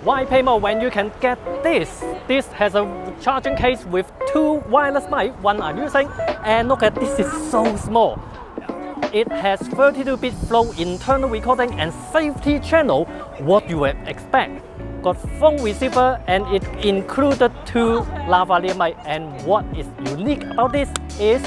Why pay more when you can get this? This has a charging case with 2 wireless mic, one I'm using, and look at this, is so small. It has 32-bit flow internal recording and safety channel. What you would expect. Got phone receiver, and it included 2 lavalier mic. And what is unique about this is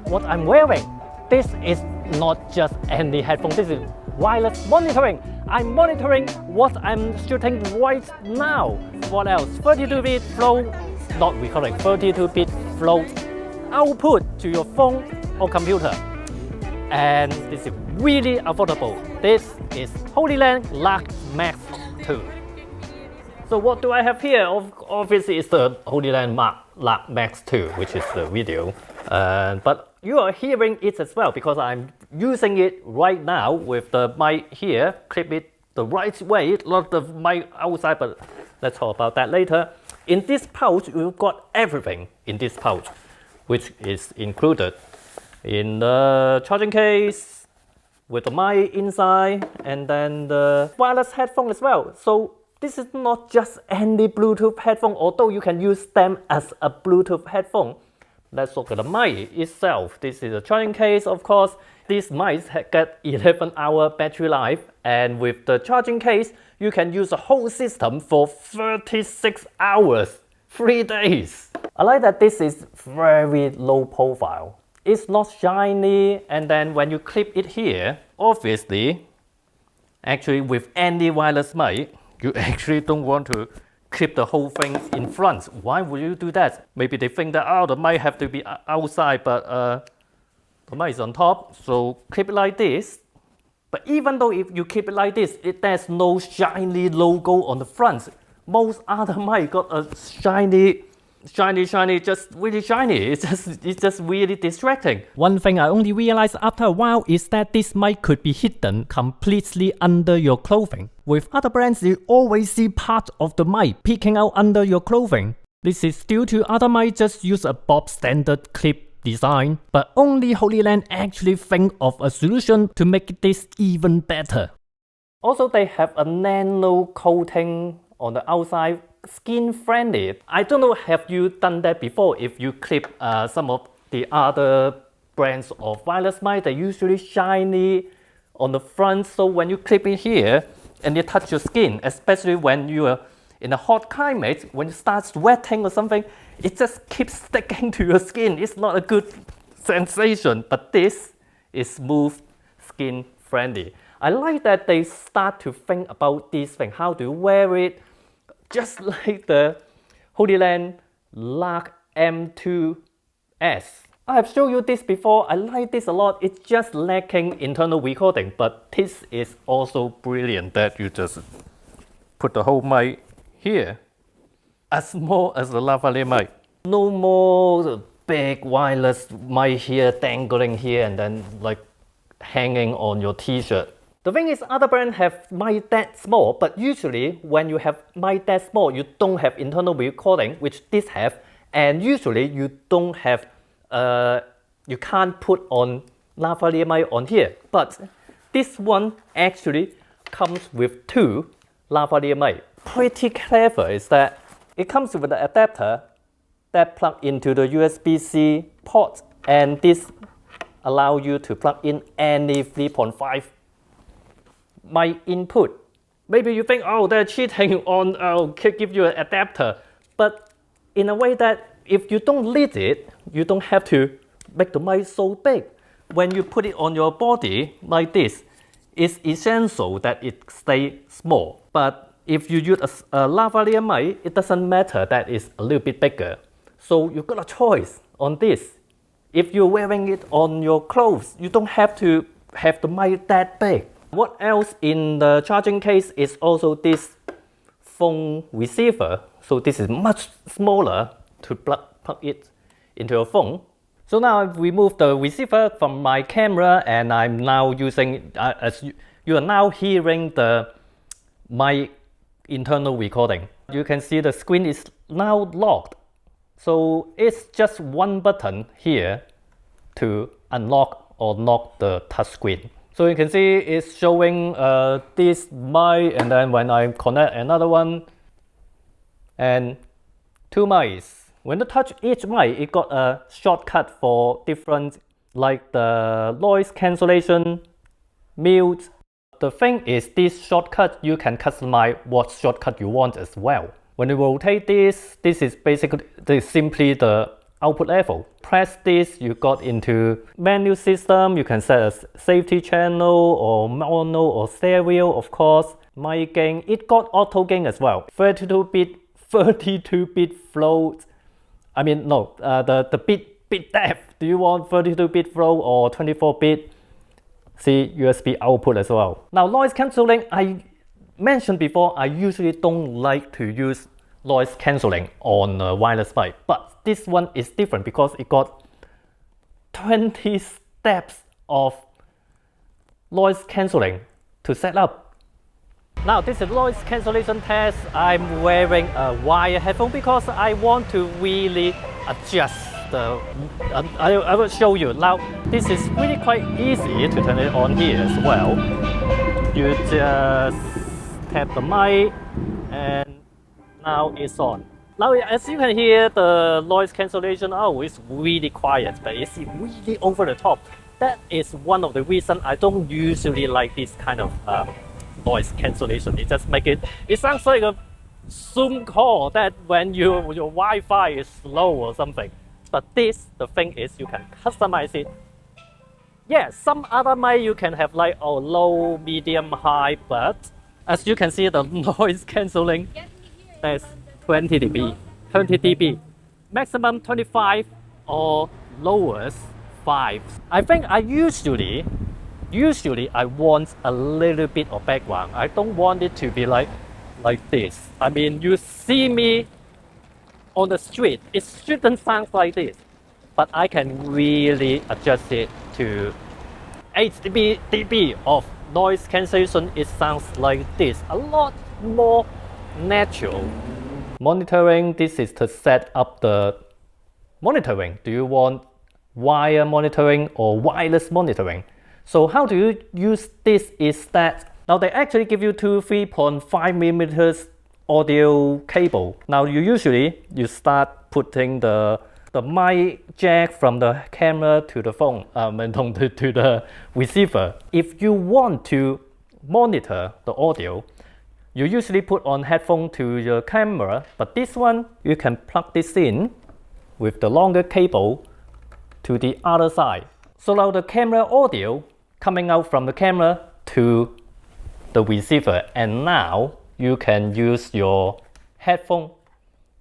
what I'm wearing. This is not just any headphone, this is wireless monitoring. I'm monitoring what I'm shooting right now. What else? 32-bit flow, not recording, 32-bit flow output to your phone or computer. And this is really affordable. This is Hollyland LARK MAX 2. So what do I have here? Obviously it's the Hollyland LARK MAX 2, which is the video. But you are hearing it as well because I'm using it right now with the mic here. Clip it the right way, not the mic outside, but let's talk about that later. In this pouch, we've got everything in this pouch, which is included in the charging case with the mic inside, and then the wireless headphone as well. So this is not just any Bluetooth headphone, although you can use them as a Bluetooth headphone. Let's look at the mic itself. This is a charging case, of course. These mics get 11-hour battery life, and with the charging case, you can use the whole system for 36 hours, 3 days. I like that this is very low profile. It's not shiny, and then when you clip it here, obviously, actually with any wireless mic, you actually don't want to clip the whole thing in front. Why would you do that? Maybe they think that, oh, the mic have to be outside, but the mic is on top, so clip it like this. But even though if you keep it like this, there's no shiny logo on the front. Most other mic got a shiny, just really shiny. It's just really distracting. One thing I only realized after a while is that this mic could be hidden completely under your clothing. With other brands, you always see part of the mic peeking out under your clothing. This is due to other mics just use a Bob standard clip design, but only Hollyland actually think of a solution to make this even better. Also, they have a nano coating on the outside, skin friendly. I don't know, have you done that before? If you clip some of the other brands of wireless mic, they're usually shiny on the front, so when you clip it here and you touch your skin, especially when you are in a hot climate, when you start sweating or something, it just keeps sticking to your skin. It's not a good sensation, but this is smooth, skin friendly. I like that they start to think about this thing. How do you wear it? Just like the Hollyland LARK M2S. I have shown you this before. I like this a lot. It's just lacking internal recording, but this is also brilliant that you just put the whole mic here, as small as the lavalier mic. No more big wireless mic here, dangling here, and then like hanging on your t-shirt. The thing is, other brands have mic that small, but usually when you have mic that small, you don't have internal recording, which this have, and usually you don't have, you can't put on lavalier mic on here. But this one actually comes with 2 lavalier mic. Pretty clever is that it comes with an adapter that plug into the USB-C port, and this allows you to plug in any 3.5 mic input. Maybe you think, oh, they're cheating on give you an adapter, but in a way that if you don't need it, you don't have to make the mic so big. When you put it on your body like this, it's essential that it stay small. But if you use a lavalier mic, it doesn't matter that it's a little bit bigger. So you got a choice on this. If you're wearing it on your clothes, you don't have to have the mic that big. What else in the charging case is also this phone receiver. So this is much smaller to plug it into your phone. So now I've removed the receiver from my camera, and I'm now using, as you are now hearing the mic internal recording. You can see the screen is now locked. So it's just one button here to unlock or lock the touchscreen. So you can see it's showing this mic, and then when I connect another one, and 2 mics. When you touch each mic, it got a shortcut for different, like the noise cancellation, mute. The thing is, this shortcut, you can customize what shortcut you want as well. When you rotate this is basically simply the output level. Press this, you got into menu system. You can set a safety channel or mono or stereo, of course. Mic gain, it got auto gain as well. 32-bit float. I mean, no, the bit depth. Do you want 32-bit flow or 24-bit? See, USB output as well. Now, noise cancelling, I mentioned before, I usually don't like to use noise cancelling on a wireless mic, but this one is different because it got 20 steps of noise cancelling to set up. Now, this is noise cancellation test. I'm wearing a wire headphone because I want to really adjust the. I will show you. Now, this is really quite easy to turn it on here as well. You just tap the mic, and now it's on. Now, as you can hear, the noise cancellation, it's really quiet, but it's really over the top. That is one of the reasons I don't usually like this kind of noise cancellation. It just make it sounds like a Zoom call that when your Wi-Fi is slow or something. But this, the thing is, you can customize it. Yeah, some other mic you can have like low, medium, high, but as you can see, the noise cancelling, that's 20 dB, maximum 25 or lowest 5. I think I usually I want a little bit of background. I don't want it to be like this. I mean, you see me on the street, it shouldn't sound like this, but I can really adjust it to 8 dB of noise cancellation. It sounds like this, a lot more natural. Monitoring, this is to set up the monitoring. Do you want wire monitoring or wireless monitoring? So how do you use this is that, now they actually give you two 3.5mm audio cable. Now you start putting the mic jack from the camera to the phone, to the receiver. If you want to monitor the audio, you usually put on headphone to your camera, but this one, you can plug this in with the longer cable to the other side. So now the camera audio coming out from the camera to the receiver, and now you can use your headphone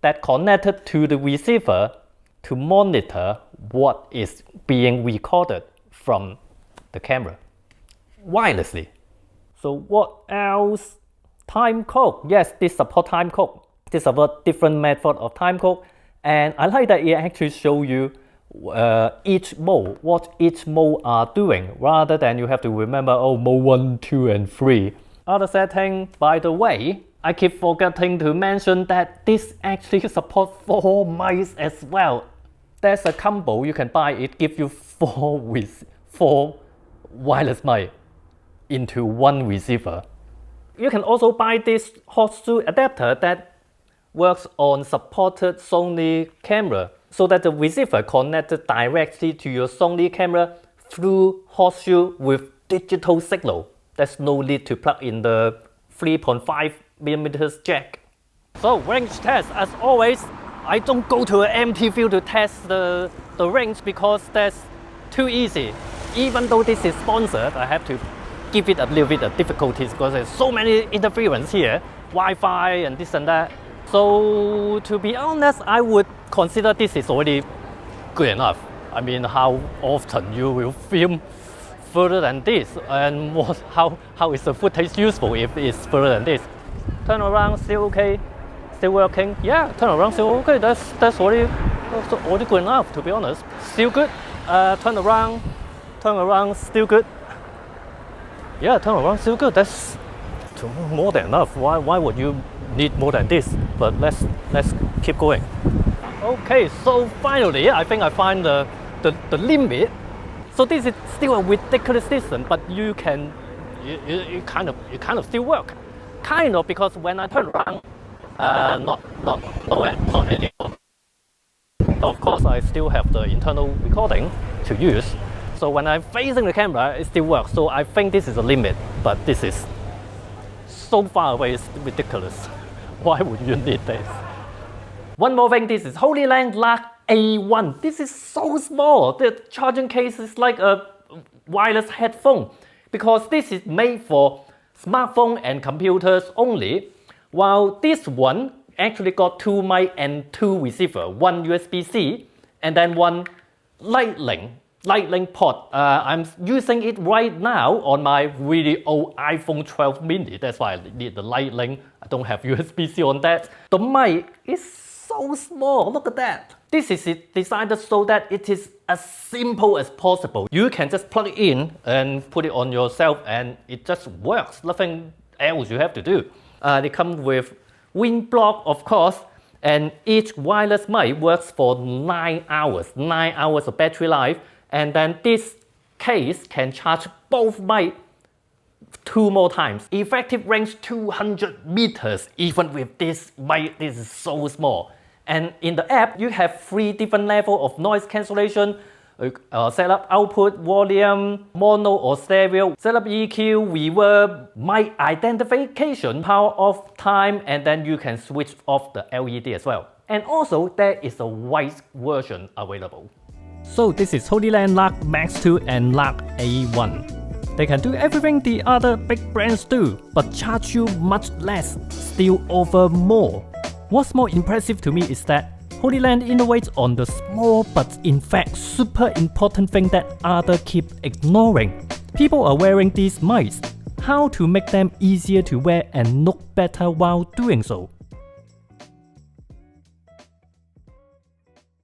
that connected to the receiver to monitor what is being recorded from the camera wirelessly. So what else? Time code. Yes, this support time code. This support different method of time code, and I like that it actually show you each mode, what each mode are doing, rather than you have to remember, mode 1, 2, and 3. Other setting, by the way, I keep forgetting to mention that this actually supports 4 mics as well. There's a combo you can buy. It gives you 4 wireless mic into one receiver. You can also buy this hot shoe adapter that works on supported Sony camera, so that the receiver connected directly to your Sony camera through hot shoe with digital signal. There's no need to plug in the 3.5mm jack. So range test, as always, I don't go to an empty field to test the range because that's too easy. Even though this is sponsored, I have to give it a little bit of difficulties because there's so many interference here, Wi-Fi and this and that. So to be honest, I would consider this is already good enough. I mean, how often you will film further than this, and how is the footage useful if it's further than this? Turn around, still okay, still working. Yeah, turn around, still okay. That's already good enough, to be honest. Still good. Turn around, still good. Yeah, turn around, still good. That's more than enough. Why would you need more than this? But let's keep going. Okay, so finally, I think I find the limit So this is still a ridiculous distance, but you kind of still work. Kind of, because when I turn around, not anymore. Of course, I still have the internal recording to use. So when I'm facing the camera, it still works. So I think this is a limit, but this is so far away, it's ridiculous. Why would you need this? One more thing, this is Hollyland LARK A1. This is so small. The charging case is like a wireless headphone because this is made for smartphone and computers only, while this one actually got 2 mic and 2 receiver, one USB-C and then one Lightning port. I'm using it right now on my really old iPhone 12 mini. That's why I need the Lightning. I don't have USB-C on that. The mic is so small. Look at that. This is designed so that it is as simple as possible. You can just plug it in and put it on yourself and it just works. Nothing else you have to do. They come with wind block, of course, and each wireless mic works for 9 hours. 9 hours of battery life. And then this case can charge both mic 2 more times. Effective range 200 meters. Even with this mic, this is so small. And in the app, you have 3 different levels of noise cancellation. Setup output, volume, mono or stereo, setup EQ, reverb, mic identification, power off time, and then you can switch off the LED as well. And also, there is a white version available. So this is Hollyland LARK MAX 2 and LARK A1. They can do everything the other big brands do, but charge you much less, still offer more. What's more impressive to me is that Hollyland innovates on the small but in fact super important thing that others keep ignoring. People are wearing these mics. How to make them easier to wear and look better while doing so.